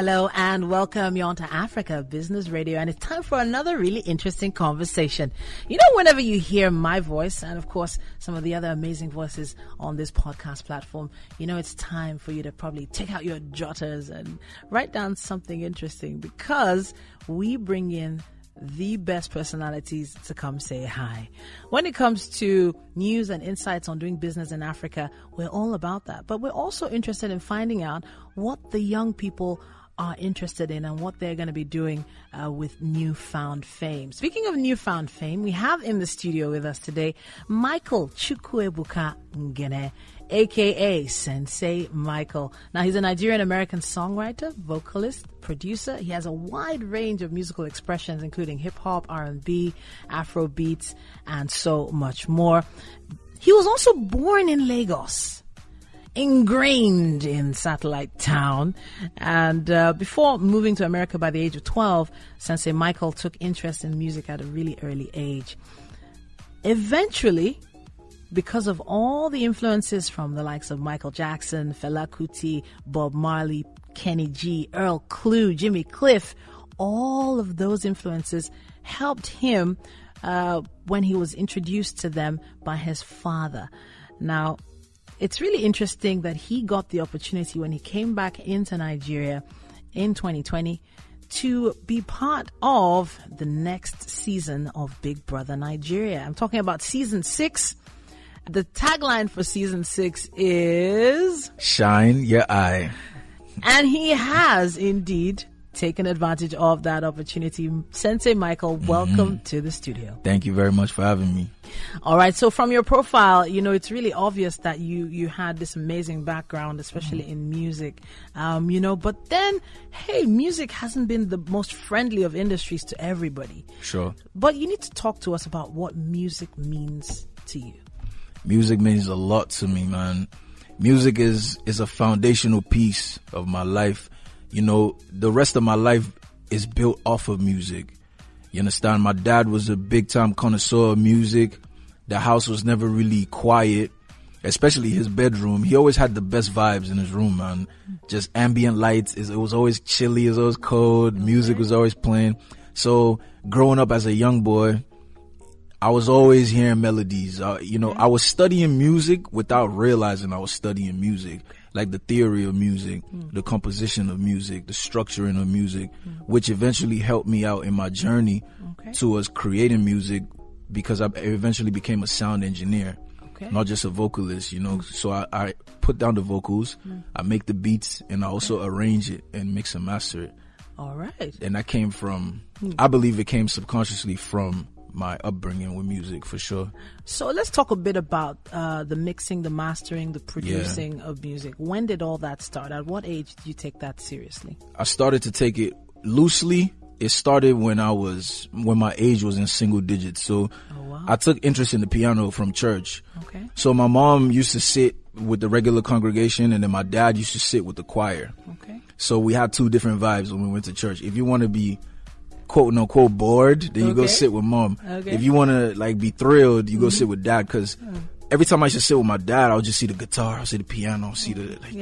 Hello and welcome. You're on to Africa Business Radio, and it's time for another really interesting conversation. You know, whenever you hear my voice and of course some of the other amazing voices on this podcast platform, you know it's time for you to probably take out your jotters and write down something interesting, because we bring in the best personalities to come say hi. When it comes to news and insights on doing business in Africa, we're all about that. But we're also interested in finding out what the young people are interested in and what they're going to be doing with newfound fame. Speaking of newfound fame, we have in the studio with us today Michael Chukwuebuka Ngene, aka Sensei Michael. Now, he's a Nigerian-American songwriter, vocalist, producer. He has a wide range of musical expressions, including hip-hop, R&B, Afro-Beats, and so much more. He was also born in Lagos, ingrained in Satellite Town, and before moving to America by the age of 12, Sensei Michael took interest in music at a really early age. Eventually, because of all the influences from the likes of Michael Jackson, Fela Kuti, Bob Marley, Kenny G, Earl Klugh, Jimmy Cliff, all of those influences helped him when he was introduced to them by his father. Now, it's really interesting that he got the opportunity when he came back into Nigeria in 2020 to be part of the next season of Big Brother Nigeria. I'm talking about season 6. The tagline for season 6 is Shine Your Eye. And he has indeed taken advantage of that opportunity. Sensei Michael, welcome to the studio. Thank you very much for having me. All right. So from your profile, you know, it's really obvious that you had this amazing background, especially in music, you know, but then, hey, music hasn't been the most friendly of industries to everybody. Sure. But you need to talk to us about what music means to you. Music means a lot to me, man. Music is a foundational piece of my life. You know, the rest of my life is built off of music. You understand? My dad was a big time connoisseur of music. The house was never really quiet, especially his bedroom. He always had the best vibes in his room, man. Just ambient lights. It was always chilly. It was always cold. Music was always playing. So growing up as a young boy, I was always hearing melodies. You know, I was studying music without realizing I was studying music. Like the theory of music, the composition of music, the structuring of music, which eventually helped me out in my journey towards creating music, because I eventually became a sound engineer, not just a vocalist, you know. So I put down the vocals, I make the beats, and I also arrange it and mix and master it. All right. And that came from, I believe it came subconsciously from my upbringing with music, for sure. So let's talk a bit about the mixing, the mastering, the producing of music. When did all that start? At what age did you take that seriously? I started to take it loosely. It started when my age was in single digits. So I took interest in the piano from church. Okay. So my mom used to sit with the regular congregation, and then my dad used to sit with the choir. Okay. So we had two different vibes when we went to church. If you want to be quote unquote bored, then you go sit with mom. If you want to like be thrilled, you go sit with dad, because every time I used to sit with my dad, I would just see the guitar, I'll see the piano, I'll see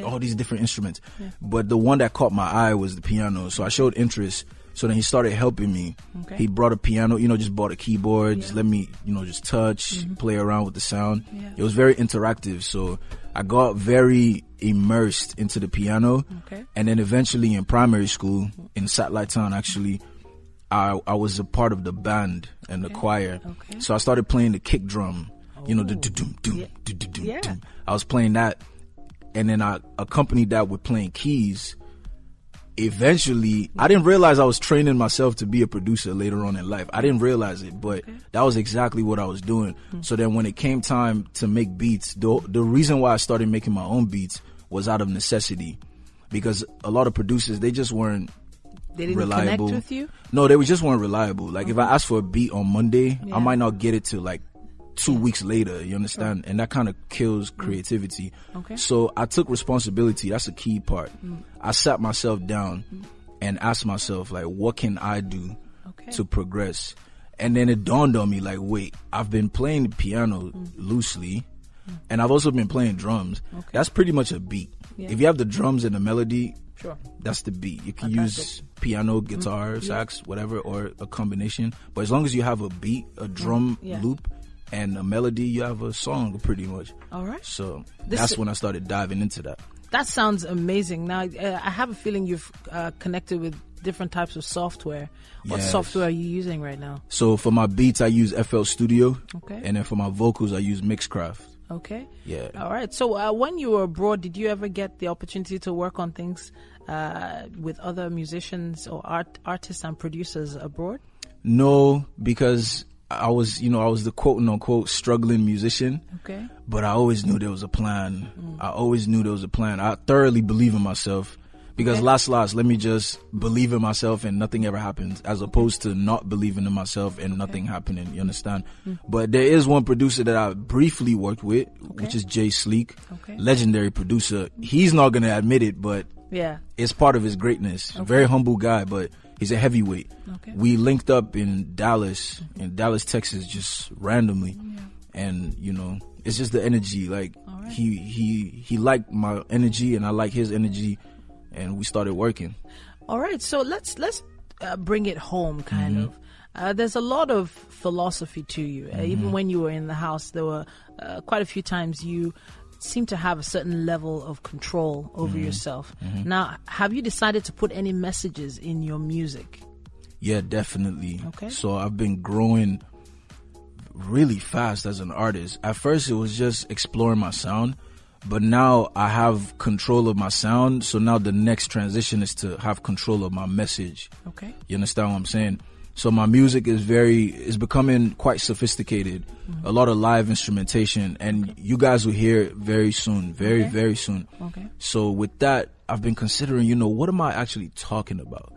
all these different instruments. But the one that caught my eye was the piano. So I showed interest. So then he started helping me. He brought a piano, you know, just bought a keyboard, just let me, you know, just touch, play around with the sound. It was very interactive. So I got very immersed into the piano. And then eventually in primary school, in Satellite Town actually, I was a part of the band and the choir. So I started playing the kick drum, you know, the do-doom, doom, do-do-doom, doom. I was playing that, and then I accompanied that with playing keys. Eventually, I didn't realize I was training myself to be a producer later on in life. I didn't realize it, but that was exactly what I was doing. So then when it came time to make beats, the reason why I started making my own beats was out of necessity, because a lot of producers, they just weren't reliable. Connect with you? No, they just weren't reliable. Like if I asked for a beat on Monday, I might not get it till like 2 weeks later, you understand? And that kind of kills creativity. So I took responsibility. That's a key part. I sat myself down and asked myself, like, what can I do to progress? And then it dawned on me, like, wait, I've been playing the piano loosely, and I've also been playing drums. That's pretty much a beat. If you have the drums and the melody, sure, that's the beat. You can use piano, guitar, sax, whatever, or a combination. But as long as you have a beat, a drum loop, and a melody, you have a song pretty much. All right. So that's when I started diving into that. That sounds amazing. Now, I have a feeling you've connected with different types of software. What software are you using right now? So for my beats, I use FL Studio. Okay. And then for my vocals, I use Mixcraft. Okay. Yeah. All right. So when you were abroad, did you ever get the opportunity to work on things with other musicians or artists and producers abroad? No, because I was the quote unquote struggling musician. Okay. But I always knew there was a plan. I thoroughly believe in myself. Because last, let me just believe in myself and nothing ever happens, as opposed to not believing in myself and nothing happening. You understand? But there is one producer that I briefly worked with, which is Jay Sleek, legendary producer. He's not going to admit it, but it's part of his greatness. Very humble guy, but he's a heavyweight. We linked up in Dallas, Texas, just randomly. And, it's just the energy. Like, he liked my energy and I like his energy. And we started working. All right, so let's bring it home, kind of. There's a lot of philosophy to you. Even when you were in the house, there were quite a few times you seemed to have a certain level of control over yourself. Now, have you decided to put any messages in your music? Yeah, definitely. Okay. So I've been growing really fast as an artist. At first, it was just exploring my sound. But now I have control of my sound, so now the next transition is to have control of my message. Okay. You understand what I'm saying? So my music is becoming quite sophisticated. A lot of live instrumentation, and you guys will hear it very soon, very soon. Okay. So with that, I've been considering, what am I actually talking about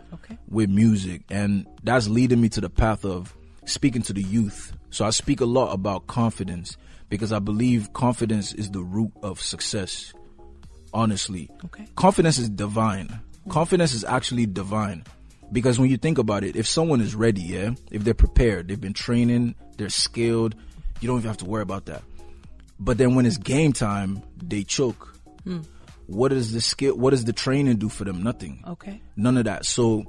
with music? And that's leading me to the path of speaking to the youth. So I speak a lot about confidence, because I believe confidence is the root of success, honestly. Okay. Confidence is divine. Confidence is actually divine. Because when you think about it, if someone is ready, if they're prepared, they've been training, they're skilled, you don't even have to worry about that. But then when it's game time, they choke. What does the training do for them? Nothing. Okay. None of that. So,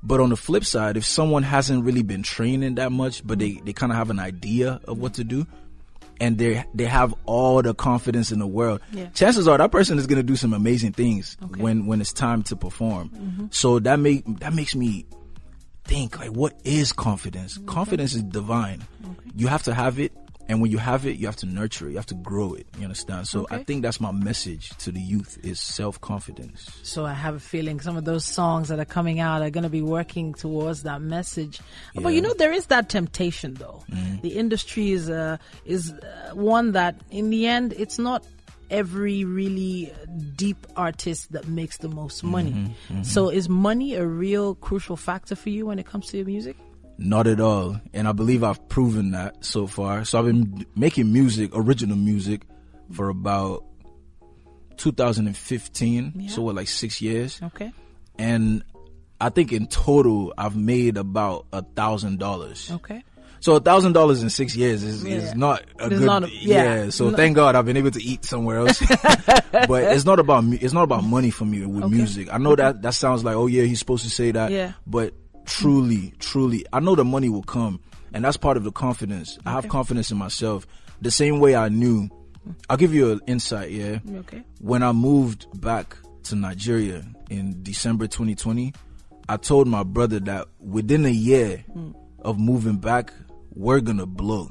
but on the flip side, if someone hasn't really been training that much, but they kind of have an idea of what to do, and they have all the confidence in the world, chances are that person is going to do some amazing things when it's time to perform. So that makes me think, like, what is confidence? Confidence is divine. You have to have it, and when you have it, you have to nurture it, you have to grow it. You understand? So I think that's my message to the youth, is self-confidence. So I have a feeling some of those songs that are coming out are going to be working towards that message. But there is that temptation, though. The industry is one that, in the end, it's not every really deep artist that makes the most money. So is money a real crucial factor for you when it comes to your music? Not at all. And I believe I've proven that so far. So I've been making original music, for about 2015. So like 6 years. Okay. And I think in total, I've made about $1,000. Okay. So $1,000 in 6 years is not a good. So thank God I've been able to eat somewhere else. But it's not about me. It's not about money for me with music. I know that sounds like, oh yeah, he's supposed to say that. Yeah. But truly, I know the money will come, and that's part of the confidence. I have confidence in myself. The same way I knew. I'll give you an insight. Yeah. Okay. When I moved back to Nigeria in December 2020, I told my brother that within a year of moving back, we're gonna blow.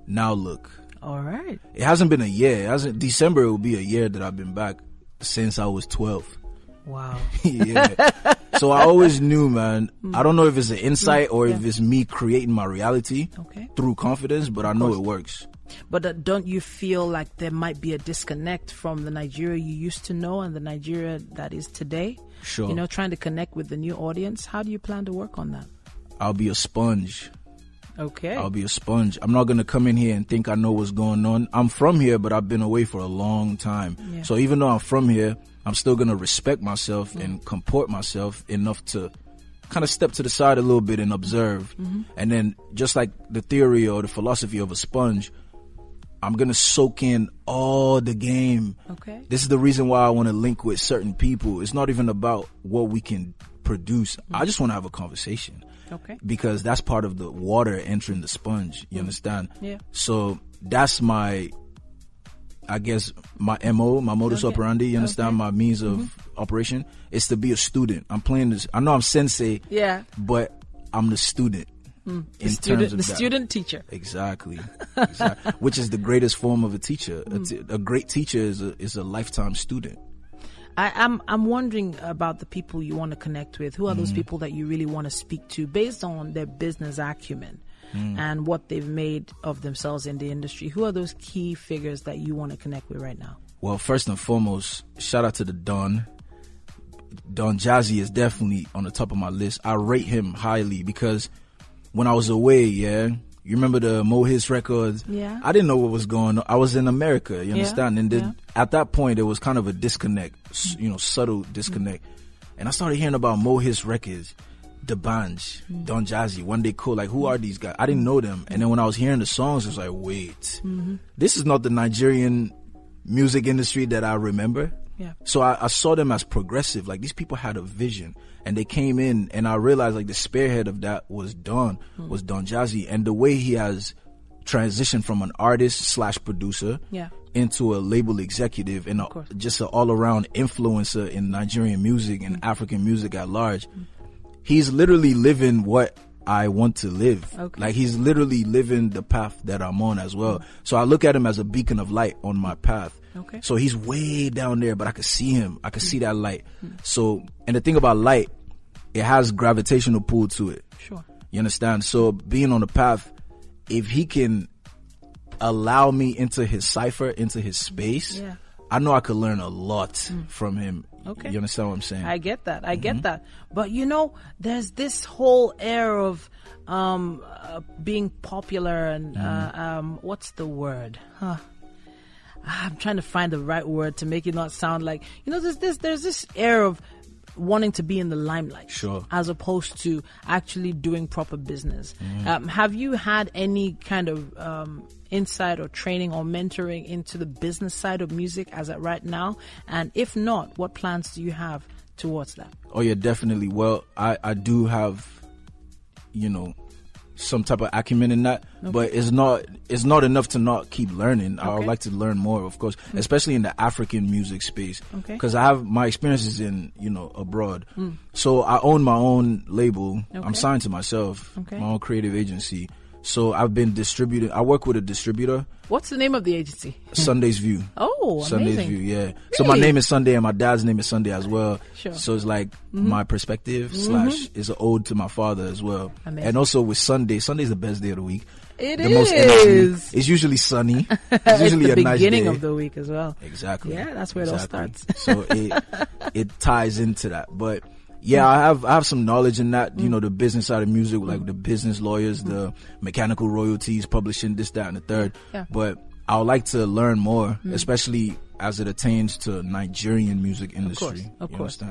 Now look. All right. It hasn't been a year. December will be a year that I've been back since I was 12. Wow. Yeah. So I always knew, man. I don't know if it's an insight or if it's me creating my reality through confidence, but I know it works. But don't you feel like there might be a disconnect from the Nigeria you used to know and the Nigeria that is today? Sure. Trying to connect with the new audience. How do you plan to work on that? I'll be a sponge. Okay. I'll be a sponge. I'm not going to come in here and think I know what's going on. I'm from here, but I've been away for a long time. Yeah. So even though I'm from here, I'm still going to respect myself and comport myself enough to kind of step to the side a little bit and observe. And then just like the theory or the philosophy of a sponge, I'm going to soak in all the game. Okay. This is the reason why I want to link with certain people. It's not even about what we can produce. I just want to have a conversation. Okay. Because that's part of the water entering the sponge. You understand? Yeah. So that's my, I guess, my MO, my modus operandi. You understand? My means of operation is to be a student. I'm playing this. I know I'm Sensei. Yeah. But I'm the student. The student teacher. Exactly. Which is the greatest form of a teacher. A great teacher is a lifetime student. I'm wondering about the people you want to connect with. Who are those people that you really want to speak to based on their business acumen and what they've made of themselves in the industry? Who are those key figures that you want to connect with right now? Well, first and foremost, shout out to the Don. Don Jazzy is definitely on the top of my list. I rate him highly because when I was away, you remember the Mohis records? Yeah. I didn't know what was going on. I was in America, you understand? And at that point, there was kind of a disconnect, subtle disconnect. And I started hearing about Mohis records, The Banj, Don Jazzy, One Day Cool. Like, who are these guys? I didn't know them. And then when I was hearing the songs, I was like, wait, this is not the Nigerian music industry that I remember. Yeah. So I saw them as progressive. Like, these people had a vision. And they came in, and I realized like the spearhead of that was Don Jazzy, and the way he has transitioned from an artist / producer into a label executive and just an all around influencer in Nigerian music and African music at large. He's literally living what I want to live. Okay. Like, he's literally living the path that I'm on as well. So I look at him as a beacon of light on my path. Okay. So he's way down there, but I could see him. I could see that light. So, and the thing about light, it has gravitational pull to it. Sure. You understand? So being on the path, if he can allow me into his cipher, into his space, I know I could learn a lot from him. Okay. You understand what I'm saying? I get that. I get that. But there's this whole air of being popular and what's the word? I'm trying to find the right word to make it not sound like, there's this air of wanting to be in the limelight, sure, as opposed to actually doing proper business. Have you had any kind of insight or training or mentoring into the business side of music as at right now? And if not, what plans do you have towards that? Oh yeah, definitely. Well, I do have, some type of acumen in that, but it's not enough to not keep learning. I would like to learn more, of course, especially in the African music space, because I have my experiences in abroad. So I own my own label. I'm signed to myself, my own creative agency. So I've been distributing. I work with a distributor. What's the name of the agency? Sunday's View. Oh, Sunday's amazing. View, yeah. Really? So my name is Sunday and my dad's name is Sunday as well. Sure. So it's like my perspective / is an ode to my father as well. Amazing. And also with Sunday's the best day of the week. It the is. Most energy. It's usually sunny. It's usually it's the a nice day. beginning of the week as well. Exactly. Yeah, that's where it all starts. So it ties into that. But yeah, I have some knowledge in that, the business side of music, like the business lawyers, the mechanical royalties, publishing, this, that, and the third. Yeah. But I would like to learn more, especially as it attains to Nigerian music industry. Of course.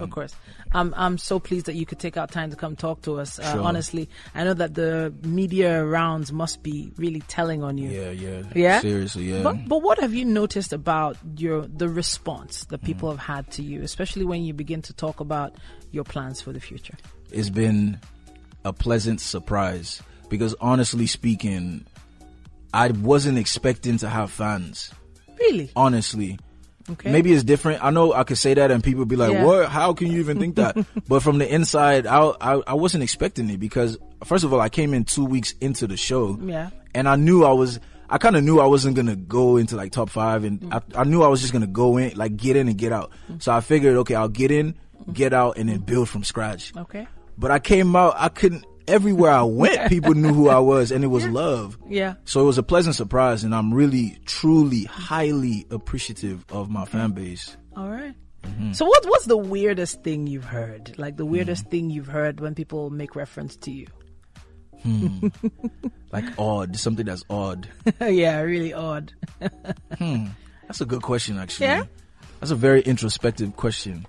I'm so pleased that you could take out time to come talk to us. Sure. Honestly, I know that the media rounds must be really telling on you. Yeah. Seriously, yeah. But what have you noticed about the response that people have had to you, especially when you begin to talk about your plans for the future? It's been a pleasant surprise because, honestly speaking, I wasn't expecting to have fans. Really? Honestly. Okay. Maybe it's different. I know I could say that and people be like, what? How can you even think that? But from the inside, I wasn't expecting it because, first of all, I came in 2 weeks into the show. Yeah. And I kind of knew I wasn't going to go into like top 5. And I knew I was just going to go in, like get in and get out. So I figured, okay, I'll get in, get out, and then build from scratch. Okay. But I came out, everywhere I went, people knew who I was, and it was love. Yeah. So it was a pleasant surprise, and I'm really, truly, highly appreciative of my fan base. All right. So what's the weirdest thing you've heard? Like the weirdest thing you've heard when people make reference to you? Like odd, something that's odd. Yeah, really odd. That's a good question, actually. Yeah? That's a very introspective question.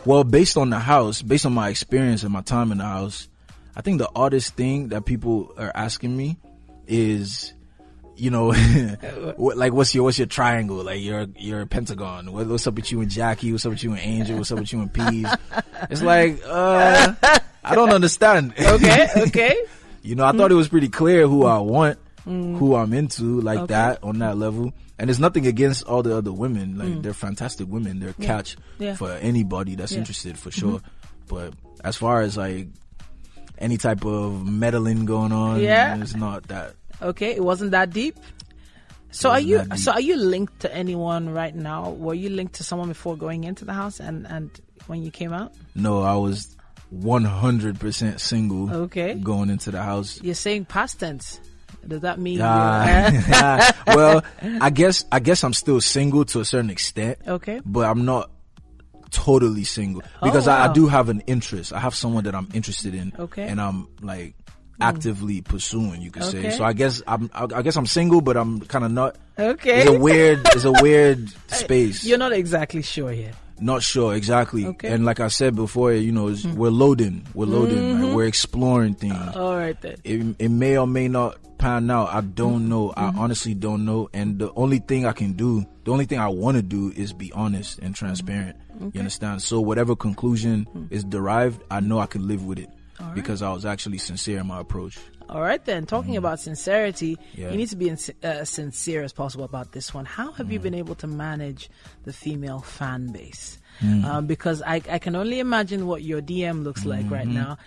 Well, based on my experience and my time in the house, I think the oddest thing that people are asking me is, you know, like what's your triangle? Like your pentagon. What's up with you and Jackie? What's up with you and Angel? What's up with you and Peas? It's like, I don't understand. Okay. You know, I thought it was pretty clear who I want, who I'm into, like that, on that level. And there's nothing against all the other women. Like, they're fantastic women. They're catch for anybody that's interested, for sure. But as far as, like, any type of meddling going on, it's not that. Okay, it wasn't that deep. So are you linked to anyone right now? Were you linked to someone before going into the house and when you came out? No, I was 100% single. Okay. Going into the house. You're saying past tense. Does that mean? Well, I guess I'm still single to a certain extent. Okay. But I'm not totally single because I do have an interest. I have someone that I'm interested in. Okay. And I'm like actively pursuing, you could say. So I guess I'm single, but I'm kind of not. Okay. It's a weird space. You're not exactly sure here. Not sure exactly. Okay. And like I said before, you know, we're loading. Like, we're exploring things. All right then. It may or may not pan out. I don't know. I honestly don't know. And the only thing I want to do is be honest and transparent. You understand? So whatever conclusion is derived, I know I can live with it because I was actually sincere in my approach. All right then. Talking about sincerity, you need to be as sincere as possible about this one. How have you been able to manage the female fan base? Because I can only imagine what your DM looks like right now.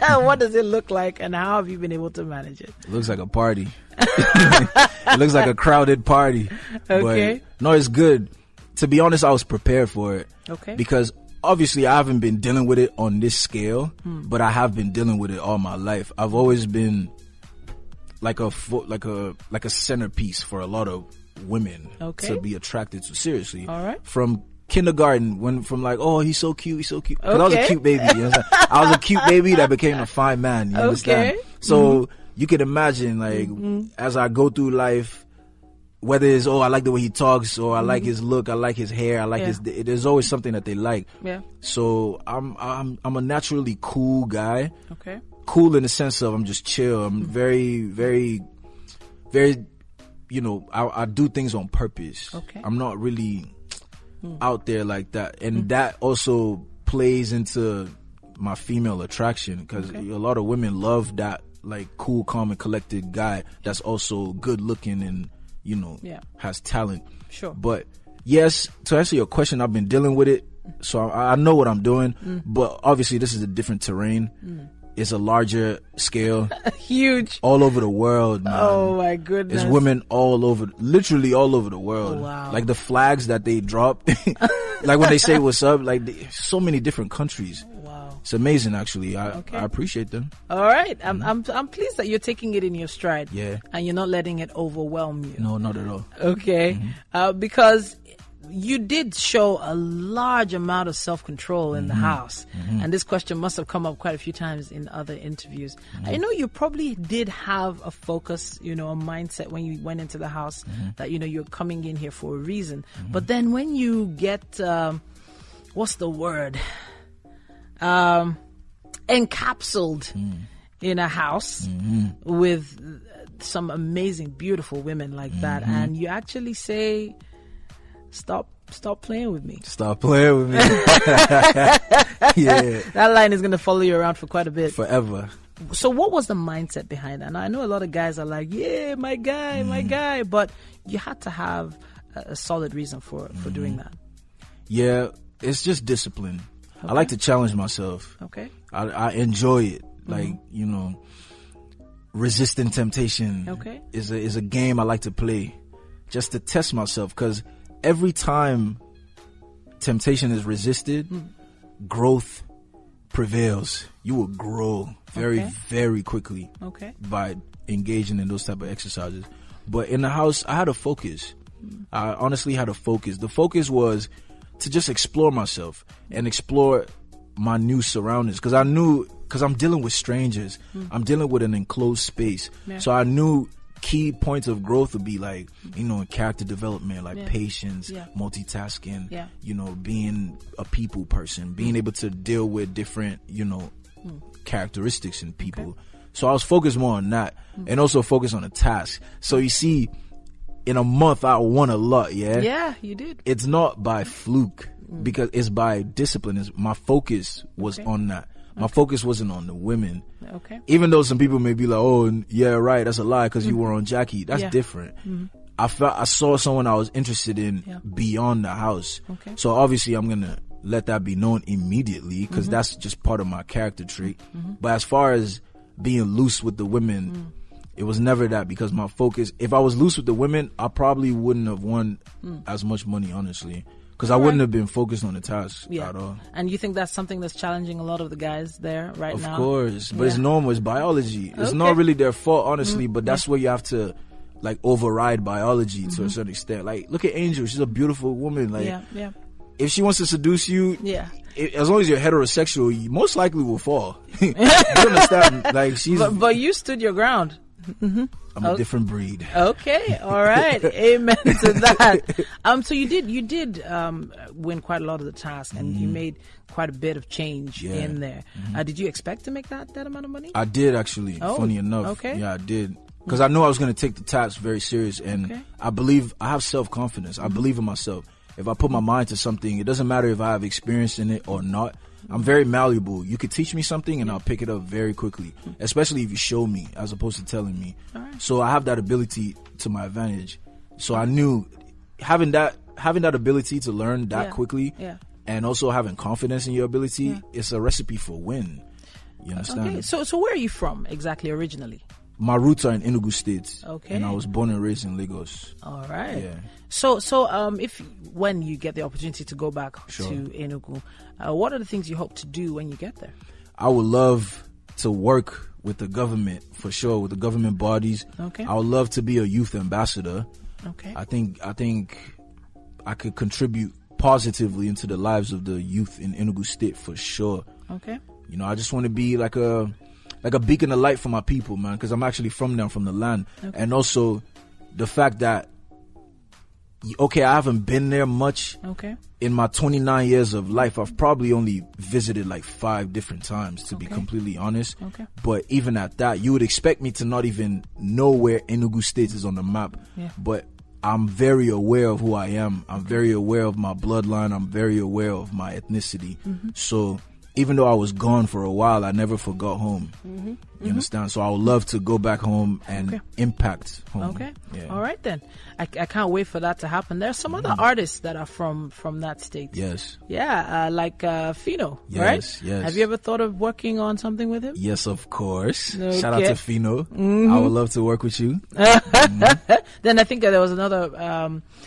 What does it look like, and how have you been able to manage it? It looks like a party. It looks like a crowded party. Okay. But no, it's good. To be honest, I was prepared for it. Okay. Because obviously I haven't been dealing with it on this scale, but I have been dealing with it all my life. I've always been like a centerpiece for a lot of women to be attracted to. Seriously. All right. From kindergarten, from like, oh, he's so cute. Because I was a cute baby. You know what I'm saying? I was a cute baby that became a fine man. You understand? So you can imagine, like, as I go through life, whether it's, I like the way he talks, or I like his look, I like his hair, I like there's always something that they like. Yeah. So I'm a naturally cool guy. Okay. Cool in the sense of I'm just chill. I'm very, very, very, you know, I do things on purpose. Okay. I'm not really out there like that. And that also plays into my female attraction because a lot of women love that, like, cool, calm, and collected guy that's also good looking and, you know, has talent. Sure. But yes, to answer your question, I've been dealing with it, so I know what I'm doing. But obviously, this is a different terrain. It's a larger scale. Huge. All over the world, man. Oh my goodness. There's women literally all over the world. Oh, wow. Like the flags that they drop, like when they say what's up, like so many different countries. It's amazing, actually. I appreciate them. All right. I'm pleased that you're taking it in your stride. Yeah. And you're not letting it overwhelm you. No, not at all. Okay. Because you did show a large amount of self-control in the house. And this question must have come up quite a few times in other interviews. I know you probably did have a focus, you know, a mindset when you went into the house that, you know, you're coming in here for a reason. But then when you get, what's the word? Encapsulated in a house with some amazing, beautiful women like that, and you actually say, stop playing with me. Stop playing with me. Yeah. That line is going to follow you around for quite a bit. Forever. So what was the mindset behind that? And I know a lot of guys are like, yeah, my guy, but you had to have a solid reason for doing that. Yeah, it's just discipline. I like to challenge myself. Okay. I enjoy it. Like, you know, resisting temptation is a game I like to play just to test myself, because every time temptation is resisted, growth prevails. You will grow very, very quickly by engaging in those type of exercises. But in the house, I had a focus. I honestly had a focus. The focus was to just explore myself and explore my new surroundings, because I'm dealing with strangers. I'm dealing with an enclosed space. So I knew key points of growth would be like, you know, character development, like patience, multitasking, you know, being a people person, being able to deal with different, you know, characteristics in people. So I was focused more on that and also focused on the task. So you see, in a month, I won a lot, yeah? Yeah, you did. It's not by fluke because it's by discipline. My focus was on that. My focus wasn't on the women. Okay. Even though some people may be like, oh, yeah, right, that's a lie because you were on Jackie. That's different. I saw someone I was interested in beyond the house. Okay. So obviously I'm going to let that be known immediately because that's just part of my character trait. But as far as being loose with the women, it was never that, because my focus, if I was loose with the women, I probably wouldn't have won as much money, honestly, because I wouldn't have been focused on the task at all. And you think that's something that's challenging a lot of the guys there right now? Of course, but it's normal. It's biology. It's not really their fault, honestly, but that's where you have to like override biology to a certain extent. Like, look at Angel. She's a beautiful woman. Like, if she wants to seduce you, as long as you're heterosexual, you most likely will fall. You understand? Like, she's. But you stood your ground. I'm a different breed. Okay, all right, amen to that. So you did win quite a lot of the tasks, and you made quite a bit of change in there. Did you expect to make that amount of money? I did, actually. Funny enough, yeah, I did, because I knew I was going to take the task very serious, and I have self-confidence. I believe in myself. If I put my mind to something, it doesn't matter if I have experience in it or not. I'm very malleable. You could teach me something and I'll pick it up very quickly, especially if you show me as opposed to telling me. So I have that ability to my advantage. So I knew having that ability to learn that quickly and also having confidence in your ability, it's a recipe for win. You understand? Okay. So where are you from exactly originally? My roots are in Enugu State. Okay. And I was born and raised in Lagos. All right. Yeah. So when you get the opportunity to go back to Enugu, what are the things you hope to do when you get there? I would love to work with the government, for sure, with the government bodies. Okay. I would love to be a youth ambassador. Okay. I think I could contribute positively into the lives of the youth in Enugu State, for sure. Okay. You know, I just want to be like a beacon of light for my people, man, because I'm actually from there, from the land. Okay. And also the fact that, I haven't been there much. Okay. In my 29 years of life, I've probably only visited like 5 different times, to be completely honest. Okay. But even at that, you would expect me to not even know where Enugu State is on the map. Yeah. But I'm very aware of who I am. I'm very aware of my bloodline. I'm very aware of my ethnicity. So even though I was gone for a while, I never forgot home. You understand? So I would love to go back home and impact home. Okay. Yeah. All right, then. I can't wait for that to happen. There are some other artists that are from that state. Yes. Yeah, like Fino, yes, right? Yes. Have you ever thought of working on something with him? Yes, of course. Okay. Shout out to Fino. I would love to work with you. Then I think there was another,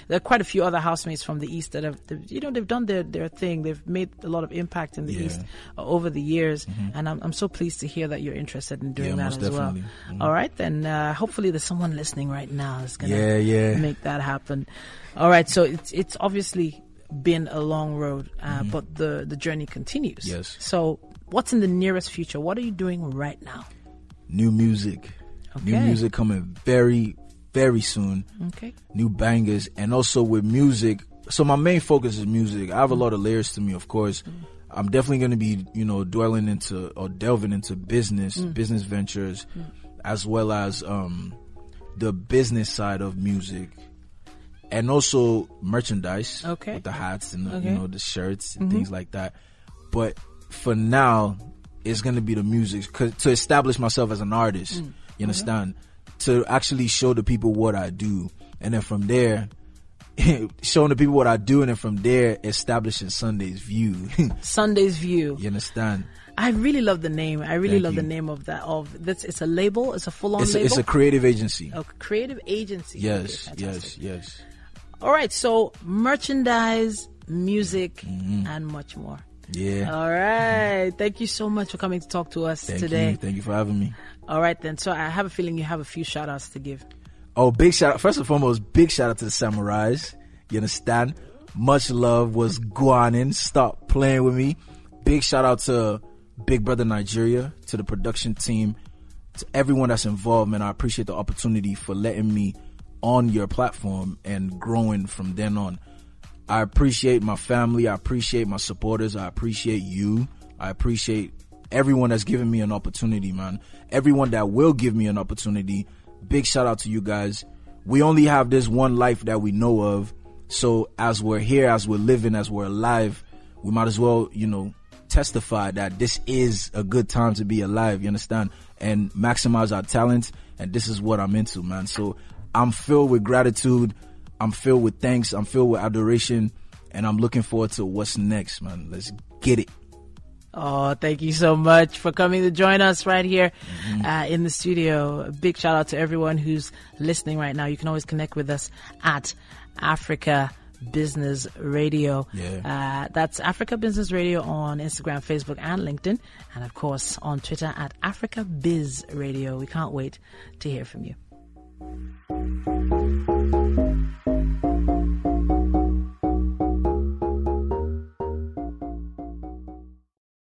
there are quite a few other housemates from the East that they've done their thing. They've made a lot of impact in the East over the years. And I'm so pleased to hear that you're interested in doing that as well. All right, then hopefully there's someone listening right now that's going to make that happen. All right, so it's obviously been a long road, but the journey continues. Yes. So what's in the nearest future? What are you doing right now? New music. Okay. New music coming very, very soon. Okay. New bangers. And also with music, so my main focus is music. I have a lot of layers to me, of course. I'm definitely going to be, delving into business ventures, as well as the business side of music, and also merchandise. Okay. With the hats and the shirts and things like that. But for now, it's going to be the music, to establish myself as an artist. You understand? To actually show the people what I do, and then from there, showing the people what I do, and then from there establishing Sunday's View. Sunday's View. You understand? I really love the name. I really love the name of that. It's a label. It's a full-on label. It's a creative agency. A creative agency. Yes, yes. All right. So merchandise, music, and much more. Yeah. All right. Thank you so much for coming to talk to us today. Thank you for having me. All right then. So I have a feeling you have a few shout-outs to give. Oh, big shout out. First and foremost, big shout out to the Samurais. You understand? Much love was guanin. Stop playing with me. Big shout out to Big Brother Nigeria, to the production team, to everyone that's involved, man. I appreciate the opportunity for letting me on your platform and growing from then on. I appreciate my family. I appreciate my supporters. I appreciate you. I appreciate everyone that's given me an opportunity, man. Everyone that will give me an opportunity. Big shout out to you guys. We only have this one life that we know of. So as we're here, as we're living, as we're alive, we might as well, testify that this is a good time to be alive, you understand? And maximize our talents. And this is what I'm into, man. So I'm filled with gratitude. I'm filled with thanks. I'm filled with adoration. And I'm looking forward to what's next, man. Let's get it. Oh, thank you so much for coming to join us right here in the studio. A big shout out to everyone who's listening right now. You can always connect with us at Africa Business Radio. That's Africa Business Radio on Instagram, Facebook, and LinkedIn. And of course on Twitter at Africa Biz Radio. We can't wait to hear from you.